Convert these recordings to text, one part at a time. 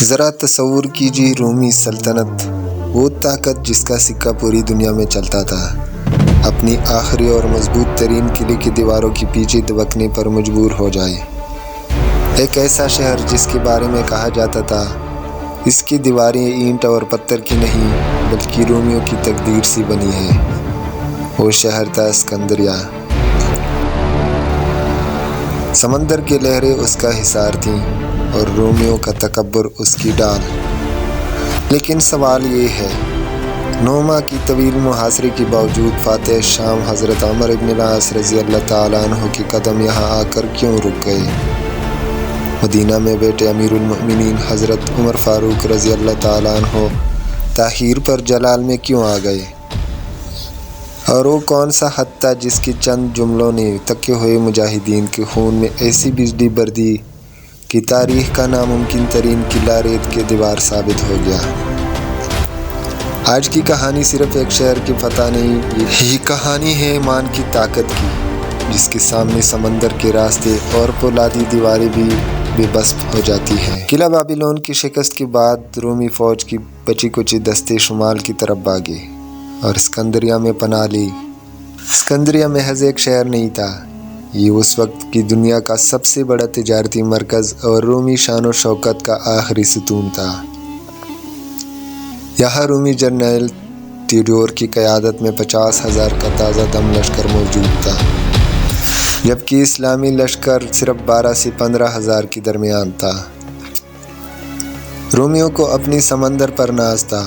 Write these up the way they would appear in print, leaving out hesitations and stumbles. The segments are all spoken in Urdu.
ذرا تصور کیجیے رومی سلطنت، وہ طاقت جس کا سکہ پوری دنیا میں چلتا تھا، اپنی آخری اور مضبوط ترین قلعے کی دیواروں کے پیچھے دبکنے پر مجبور ہو جائے۔ ایک ایسا شہر جس کے بارے میں کہا جاتا تھا اس کی دیواریں اینٹ اور پتھر کی نہیں بلکہ رومیوں کی تقدیر سے بنی ہیں۔ وہ شہر تھا اسکندریہ۔ سمندر کی لہریں اس کا حصار تھیں اور رومیوں کا تکبر اس کی ڈال۔ لیکن سوال یہ ہے، 9 ماہ کی طویل محاصرے کے باوجود فاتح شام حضرت عمر بن العاص رضی اللہ تعالیٰ عنہ کے قدم یہاں آ کر کیوں رک گئے؟ مدینہ میں بیٹھے امیر المؤمنین حضرت عمر فاروق رضی اللہ تعالیٰ عنہ تاخیر پر جلال میں کیوں آ گئے؟ اور وہ کون سا خط تھا جس کے چند جملوں نے تھکے ہوئے مجاہدین کے خون میں ایسی بجلی بردی کہ تاریخ کا ناممکن ترین قلعہ ریت کے دیوار ثابت ہو گیا؟ آج کی کہانی صرف ایک شہر کی فتح نہیں، یہ کہانی ہے ایمان کی طاقت کی، جس کے سامنے سمندر کے راستے اور پولادی دیواریں بھی بے بس ہو جاتی ہیں۔ قلعہ بابلون کی شکست کے بعد رومی فوج کی بچی کچی دستے شمال کی طرف بھاگے اور اسکندریہ میں پناہ لی۔ اسکندریہ محض ایک شہر نہیں تھا، یہ اس وقت کی دنیا کا سب سے بڑا تجارتی مرکز اور رومی شان و شوکت کا آخری ستون تھا۔ یہاں رومی جنرل تیوڈور کی قیادت میں 50,000 کا تازہ دم لشکر موجود تھا، جبکہ اسلامی لشکر صرف 12 سے 15,000 کے درمیان تھا۔ رومیوں کو اپنی سمندر پر ناز تھا۔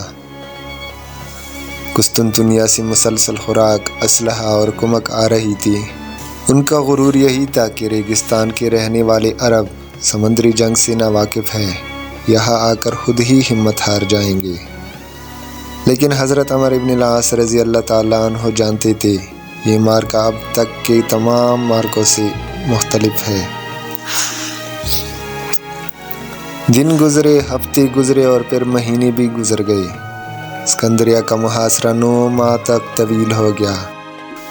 قسطنطنیہ سے مسلسل خوراک، اسلحہ اور کمک آ رہی تھی۔ ان کا غرور یہی تھا کہ ریگستان کے رہنے والے عرب سمندری جنگ سے ناواقف ہیں، یہاں آ کر خود ہی ہمت ہار جائیں گے۔ لیکن حضرت عمر بن العاص رضی اللہ تعالیٰ عنہ جانتے تھے یہ معرکہ اب تک کے تمام معرکوں سے مختلف ہے۔ دن گزرے، ہفتے گزرے اور پھر مہینے بھی گزر گئے۔ اسکندریہ کا محاصرہ 9 ماہ تک طویل ہو گیا۔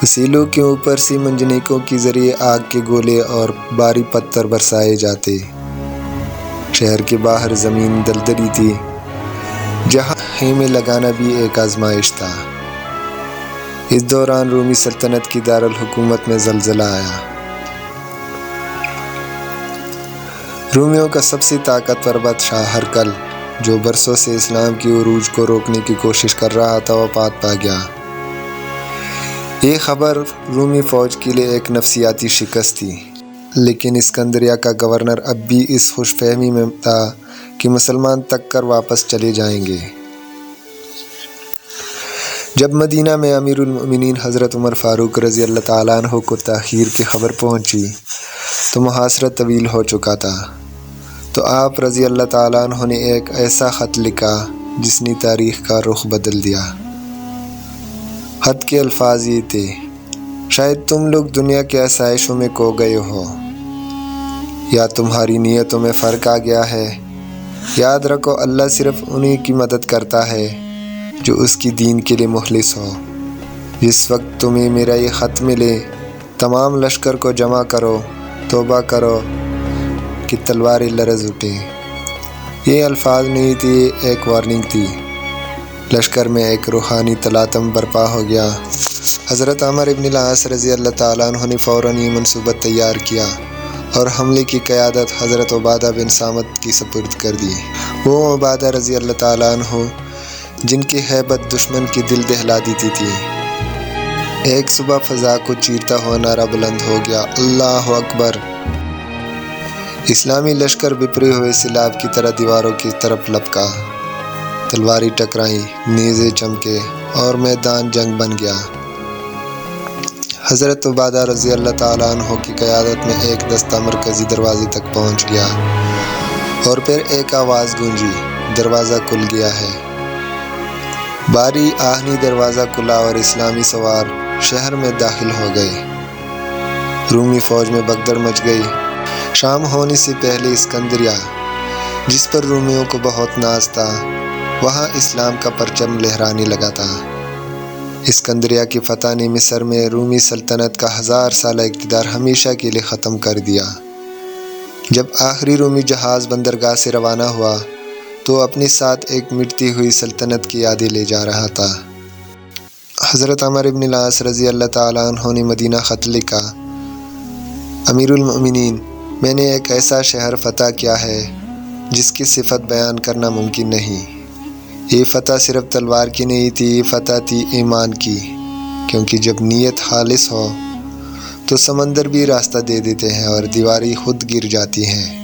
وسیلوں کے اوپر سے منجنیقوں کے ذریعے آگ کے گولے اور بھاری پتھر برسائے جاتے۔ شہر کے باہر زمین دلدلی تھی، جہاں خیمے لگانا بھی ایک آزمائش تھا۔ اس دوران رومی سلطنت کی دارالحکومت میں زلزلہ آیا۔ رومیوں کا سب سے طاقتور بادشاہ ہرقل، جو برسوں سے اسلام کی عروج کو روکنے کی کوشش کر رہا تھا، وفات پا گیا۔ یہ خبر رومی فوج کے لیے ایک نفسیاتی شکست تھی، لیکن اسکندریہ کا گورنر اب بھی اس خوش فہمی میں تھا کہ مسلمان تک کر واپس چلے جائیں گے۔ جب مدینہ میں امیر المؤمنین حضرت عمر فاروق رضی اللہ تعالیٰ عنہ کو تاخیر کی خبر پہنچی تو محاصرہ طویل ہو چکا تھا۔ تو آپ رضی اللہ تعالیٰ عنہ نے ایک ایسا خط لکھا جس نے تاریخ کا رخ بدل دیا۔ خط کے الفاظ یہ تھے: شاید تم لوگ دنیا کے آسائشوں میں کھو گئے ہو، یا تمہاری نیتوں میں فرق آ گیا ہے۔ یاد رکھو، اللہ صرف انہی کی مدد کرتا ہے جو اس کی دین کے لیے مخلص ہو۔ جس وقت تمہیں میرا یہ خط ملے، تمام لشکر کو جمع کرو، توبہ کرو کہ تلواریں لرز اٹھیں۔ یہ الفاظ نہیں تھے، ایک وارننگ تھی۔ لشکر میں ایک روحانی تلاطم برپا ہو گیا۔ حضرت عمر بن العاص رضی اللہ تعالیٰ عنہ نے فوراً یہ منصوبہ تیار کیا اور حملے کی قیادت حضرت عبادہ بن صامت کی سپرد کر دی۔ وہ عبادہ رضی اللہ تعالیٰ عنہ جن کی ہیبت دشمن کی دل دہلا دیتی تھی۔ ایک صبح فضا کو چیرتا ہوا نعرہ بلند ہو گیا: اللہ اکبر! اسلامی لشکر بپھرے ہوئے سیلاب کی طرح دیواروں کی طرف لپکا۔ تلواریں ٹکرائیں، نیزے چمکے اور میدان جنگ بن گیا۔ حضرت عبادہ رضی اللہ تعالیٰ عنہ کی قیادت میں ایک دستہ مرکزی دروازے تک پہنچ گیا اور پھر ایک آواز گونجی: دروازہ کھل گیا ہے۔ بھاری آہنی دروازہ کھلا اور اسلامی سوار شہر میں داخل ہو گئے۔ رومی فوج میں بھگدڑ مچ گئی۔ شام ہونے سے پہلے اسکندریہ، جس پر رومیوں کو بہت ناز تھا، وہاں اسلام کا پرچم لہرانے لگا تھا۔ اسکندریہ کی فتح نے مصر میں رومی سلطنت کا 1000 سالہ اقتدار ہمیشہ کے لیے ختم کر دیا۔ جب آخری رومی جہاز بندرگاہ سے روانہ ہوا تو اپنے ساتھ ایک مٹتی ہوئی سلطنت کی یادیں لے جا رہا تھا۔ حضرت عمر بن العاص رضی اللہ تعالیٰ عنہ نے مدینہ خط لکھا: امیر المؤمنین، میں نے ایک ایسا شہر فتح کیا ہے جس کی صفت بیان کرنا ممکن نہیں۔ یہ فتح صرف تلوار کی نہیں تھی، یہ فتح تھی ایمان کی، کیونکہ جب نیت خالص ہو تو سمندر بھی راستہ دے دیتے ہیں اور دیواریں خود گر جاتی ہیں۔